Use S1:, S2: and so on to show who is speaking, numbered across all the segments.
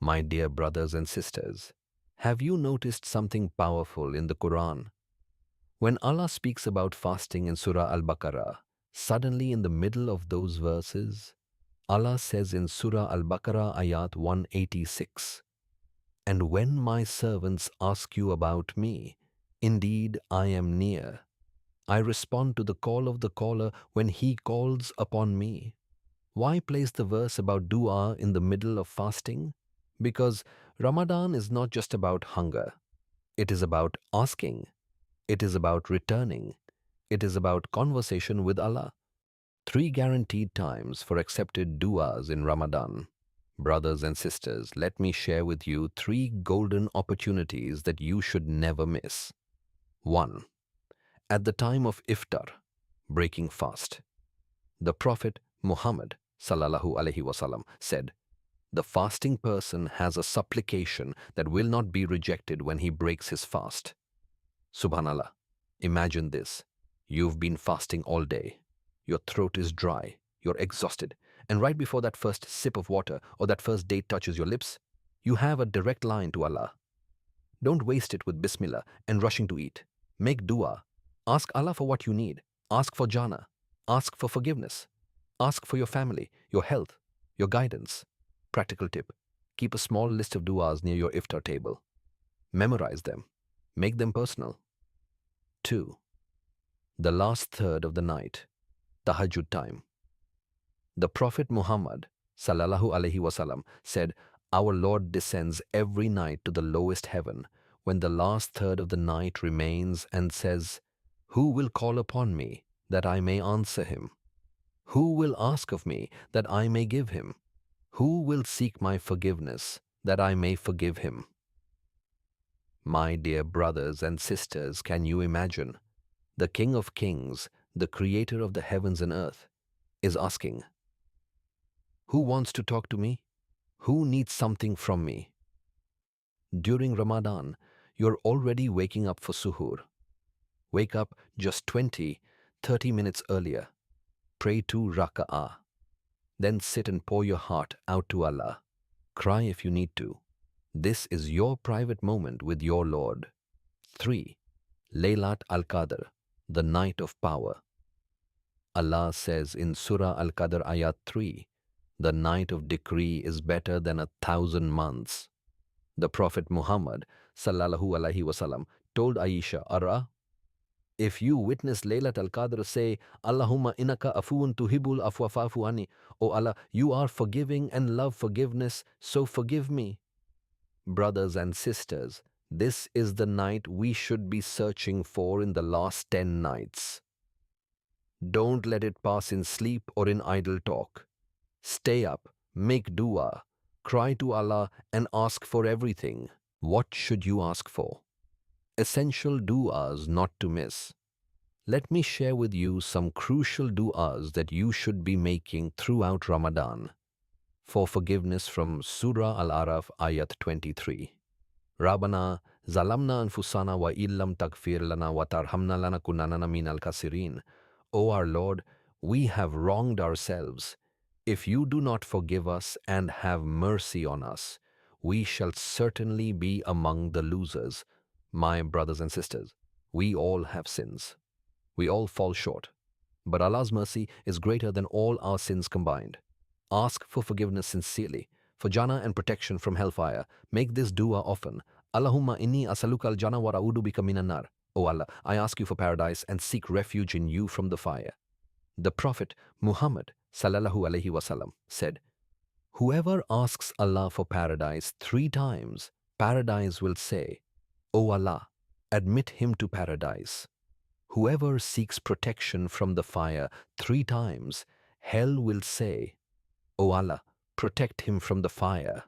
S1: My dear brothers and sisters, have you noticed something powerful in the Quran? When Allah speaks about fasting in Surah Al-Baqarah, suddenly in the middle of those verses, Allah says in Surah Al-Baqarah ayat 186, "And when my servants ask you about me, indeed I am near. I respond to the call of the caller when he calls upon me." Why place the verse about Du'a in the middle of fasting? Because Ramadan is not just about hunger. It is about asking. It is about returning. It is about conversation with Allah. 3 guaranteed times for accepted du'as in Ramadan. Brothers and sisters, let me share with you 3 golden opportunities that you should never miss. 1. At the time of iftar, breaking fast. The Prophet Muhammad sallallahu alaihi wasallam said, "The fasting person has a supplication that will not be rejected when he breaks his fast." Subhanallah. Imagine this. You've been fasting all day. Your throat is dry. You're exhausted. And right before that first sip of water or that first date touches your lips, you have a direct line to Allah. Don't waste it with Bismillah and rushing to eat. Make dua. Ask Allah for what you need. Ask for Jannah. Ask for forgiveness. Ask for your family, your health, your guidance. Practical tip. Keep a small list of du'as near your iftar table. Memorize them. Make them personal. 2. The last third of the night, tahajjud time. The Prophet Muhammad sallallahu alaihi wasallam said, "Our Lord descends every night to the lowest heaven when the last third of the night remains and says, 'Who will call upon me that I may answer him? Who will ask of me that I may give him? Who will seek my forgiveness that I may forgive him?'" My dear brothers and sisters, can you imagine? The King of Kings, the creator of the heavens and earth, is asking, "Who wants to talk to me? Who needs something from me?" During Ramadan, you're already waking up for suhoor. Wake up just 20, 30 minutes earlier. Pray 2 raka'ah. Then sit and pour your heart out to Allah. Cry if you need to. This is your private moment with your Lord. 3. Laylat al-Qadr, the night of power. Allah says in Surah Al-Qadr ayat 3, "The night of decree is better than 1,000 months." The Prophet Muhammad sallallahu alaihi wasallam told Aisha, "Ara, if you witness Laylat al-Qadr, say, 'Allahumma innaka afuun tuhibul afwa fa'fu anni.' O Allah, you are forgiving and love forgiveness, so forgive me." Brothers and sisters, this is the night we should be searching for in the last 10 nights. Don't let it pass in sleep or in idle talk. Stay up, make dua, cry to Allah and ask for everything. What should you ask for? Essential du'as not to miss. Let me share with you some crucial du'as that you should be making throughout Ramadan. For forgiveness from Surah Al-Araf ayat 23. Rabbana zalamna anfusana wa illam tagfir lana wa tarhamna lanakunanna minal khasirin. O our Lord, we have wronged ourselves. If you do not forgive us and have mercy on us, we shall certainly be among the losers. My brothers and sisters, we all have sins. We all fall short. But Allah's mercy is greater than all our sins combined. Ask for forgiveness sincerely, for Jannah and protection from hellfire. Make this dua often. Allahumma inni asaluka al-jannah wa ra'udu bika minan nar. O Allah, I ask you for paradise and seek refuge in you from the fire. The Prophet Muhammad sallallahu alaihi wasallam said, "Whoever asks Allah for paradise 3 times, paradise will say, 'O Allah, admit him to paradise.' Whoever seeks protection from the fire 3 times, hell will say, 'O Allah, protect him from the fire.'"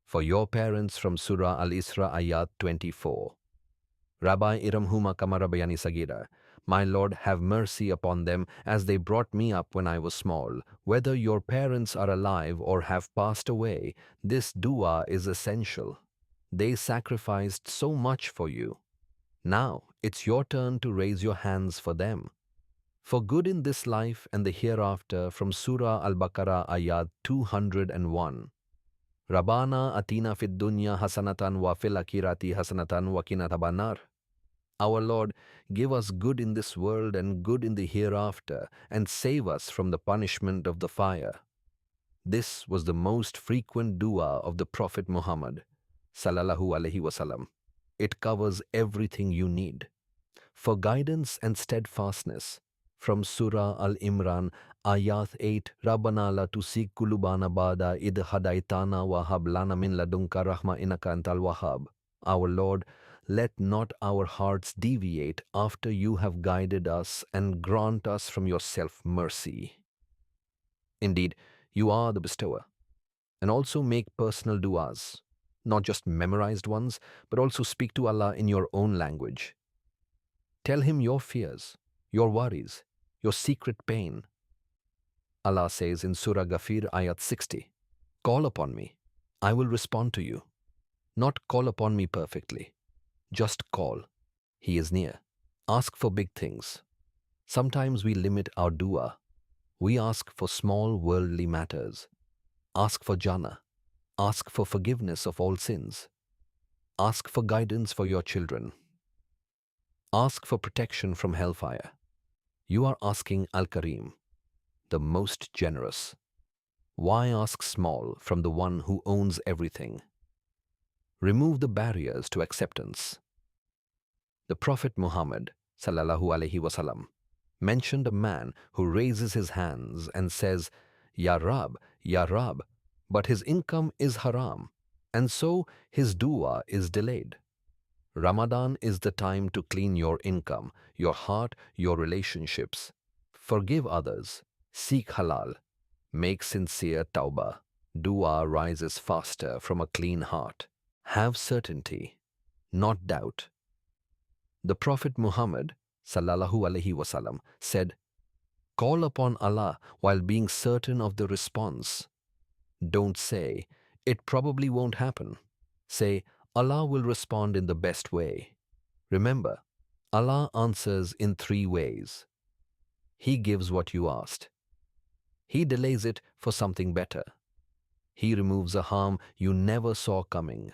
S1: For your parents from Surah Al-Isra ayat 24. Rabbi Iramhuma Kamarabayani Sagira, my Lord, have mercy upon them as they brought me up when I was small. Whether your parents are alive or have passed away, this dua is essential. They sacrificed so much for you. Now it's your turn to raise your hands for them. For good in this life and the hereafter from Surah Al-Baqarah ayat 201. Rabbana atina fid dunya hasanatan wa fil akhirati hasanatan wa qina adhaban. Our Lord, give us good in this world and good in the hereafter, and save us from the punishment of the fire. This was the most frequent dua of the Prophet Muhammad sallallahu alaihi wasallam. It covers everything you need. For guidance and steadfastness, from Surah Al-Imran, Ayat 8, Rabbana la tusik kulubana bada id hadaitana wa hab lana min ladunka rahma innaka antal wahhab. Our Lord, let not our hearts deviate after you have guided us, and grant us from yourself mercy. Indeed, you are the bestower. And also make personal du'ās, not just memorized ones, but also speak to Allah in your own language. Tell Him your fears, your worries, your secret pain. Allah says in Surah Ghafir, Ayat 60, call upon me, I will respond to you. Not call upon me perfectly. Just call. He is near. Ask for big things. Sometimes we limit our du'a. We ask for small worldly matters. Ask for Jannah. Ask for forgiveness of all sins. Ask for guidance for your children. Ask for protection from hellfire. You are asking Al-Karim, the most generous. Why ask small from the one who owns everything? Remove the barriers to acceptance. The Prophet Muhammad sallallahu alaihi wasallam mentioned a man who raises his hands and says, Ya Rab, but his income is haram, and so his dua is delayed. Ramadan is the time to clean your income, your heart, your relationships. Forgive others, seek halal, make sincere tawbah. Dua rises faster from a clean heart. Have certainty, not doubt. The Prophet Muhammad sallallahu alaihi wasallam said, call upon Allah while being certain of the response. Don't say, it probably won't happen. Say, Allah will respond in the best way. Remember, Allah answers in 3 ways. He gives what you asked. He delays it for something better. He removes a harm you never saw coming.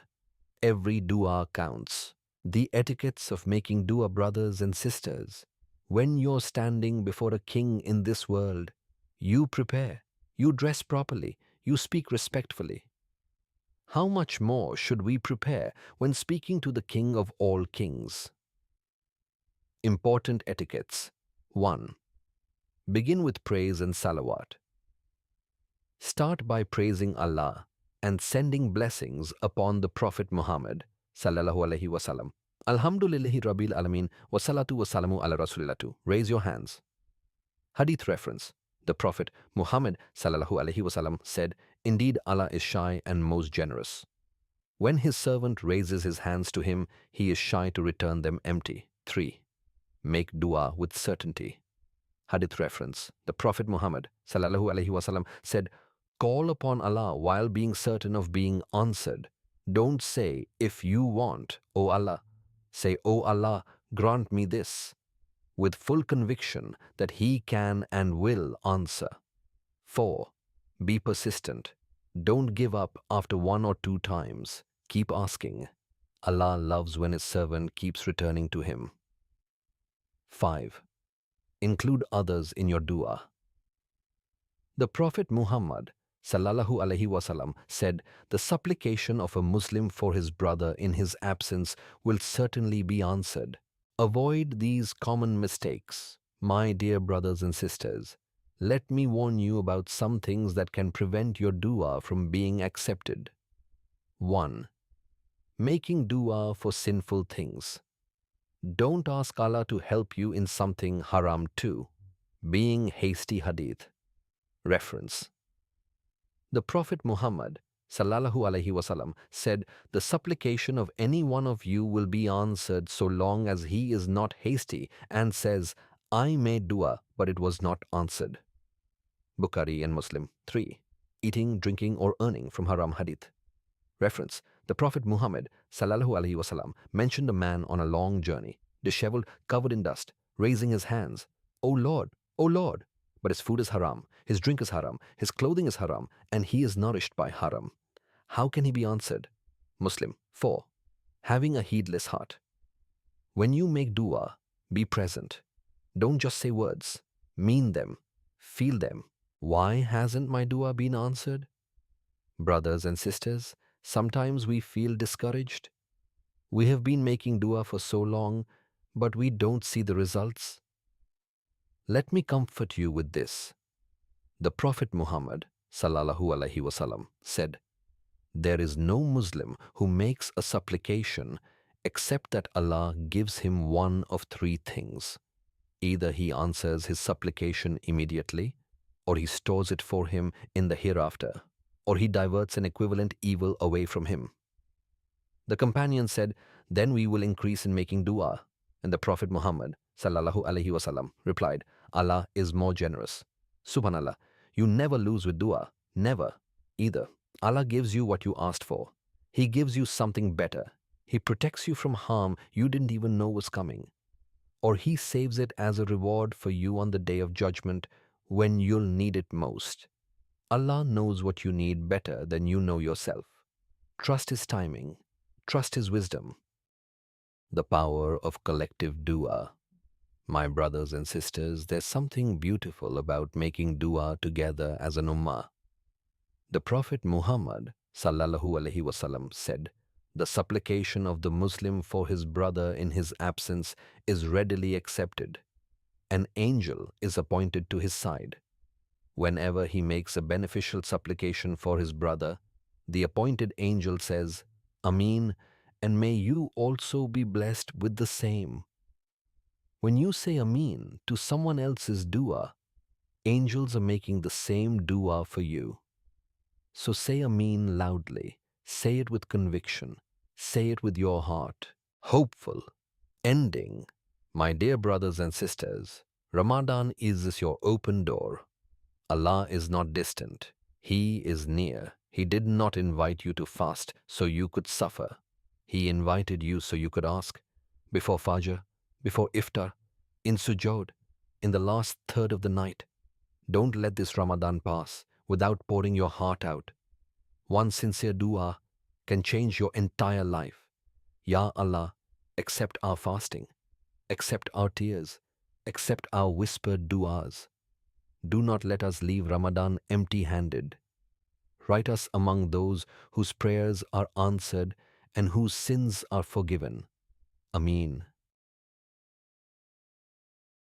S1: Every dua counts. The etiquettes of making dua, brothers and sisters. When you're standing before a king in this world, you prepare, you dress properly, you speak respectfully. How much more should we prepare when speaking to the King of all kings? Important etiquettes. 1. Begin with praise and salawat. Start by praising Allah and sending blessings upon the Prophet Muhammad sallallahu alaihi wasallam. Alhamdulillahi Rabbil Alameen wa salatu wa salamu ala Rasulillatu. Raise your hands. Hadith reference. The Prophet Muhammad sallallahu alaihi wasallam said, indeed Allah is shy and most generous. When his servant raises his hands to him, he is shy to return them empty. 3. Make dua with certainty. Hadith reference. The Prophet Muhammad sallallahu alaihi wasallam said, call upon Allah while being certain of being answered. Don't say, if you want, O Allah. Say, O Allah, grant me this, with full conviction that He can and will answer. 4. Be persistent. Don't give up after 1 or 2 times. Keep asking. Allah loves when His servant keeps returning to Him. 5. Include others in your dua. The Prophet Muhammad sallallahu alaihi wasallam said, the supplication of a Muslim for his brother in his absence will certainly be answered. Avoid these common mistakes. My dear brothers and sisters, let me warn you about some things that can prevent your dua from being accepted. 1. Making dua for sinful things. Don't ask Allah to help you in something haram too. Being hasty. Hadith reference. The Prophet Muhammad sallallahu alaihi wasallam said, the supplication of any one of you will be answered so long as he is not hasty and says, I made dua but it was not answered. Bukhari and Muslim. 3. Eating, drinking or earning from haram. Hadith reference. The Prophet Muhammad sallallahu alaihi wasallam mentioned a man on a long journey, disheveled, covered in dust, raising his hands, O Lord, O Lord. But his food is haram, his drink is haram, his clothing is haram, and he is nourished by haram. How can he be answered? Muslim. 4. Having a heedless heart. When you make dua, be present. Don't just say words. Mean them. Feel them. Why hasn't my dua been answered? Brothers and sisters, sometimes we feel discouraged. We have been making dua for so long, but we don't see the results. Let me comfort you with this. The Prophet Muhammad sallallahu alaihi wasallam said, "There is no Muslim who makes a supplication except that Allah gives him one of three things. Either he answers his supplication immediately, or he stores it for him in the hereafter, or he diverts an equivalent evil away from him." The companion said, "Then we will increase in making dua." And the Prophet Muhammad sallallahu alaihi wasallam replied, "Allah is more generous." Subhanallah, you never lose with dua. Never. Either Allah gives you what you asked for. He gives you something better. He protects you from harm you didn't even know was coming. Or He saves it as a reward for you on the day of judgment when you'll need it most. Allah knows what you need better than you know yourself. Trust His timing. Trust His wisdom. The power of collective dua. My brothers and sisters, there's something beautiful about making dua together as an ummah. The Prophet Muhammad sallallahu alaihi wasallam said, "The supplication of the Muslim for his brother in his absence is readily accepted. An angel is appointed to his side. Whenever he makes a beneficial supplication for his brother, the appointed angel says, 'Ameen, and may you also be blessed with the same.' When you say Ameen to someone else's dua, angels are making the same dua for you. So say Ameen loudly. Say it with conviction. Say it with your heart. Hopeful. Ending. My dear brothers and sisters, Ramadan is your open door. Allah is not distant. He is near. He did not invite you to fast so you could suffer. He invited you so you could ask. Before Fajr, before Iftar, in sujood, in the last third of the night. Don't let this Ramadan pass without pouring your heart out. One sincere dua can change your entire life. Ya Allah, accept our fasting, accept our tears, accept our whispered du'ās. Do not let us leave Ramadan empty-handed. Write us among those whose prayers are answered and whose sins are forgiven. Ameen.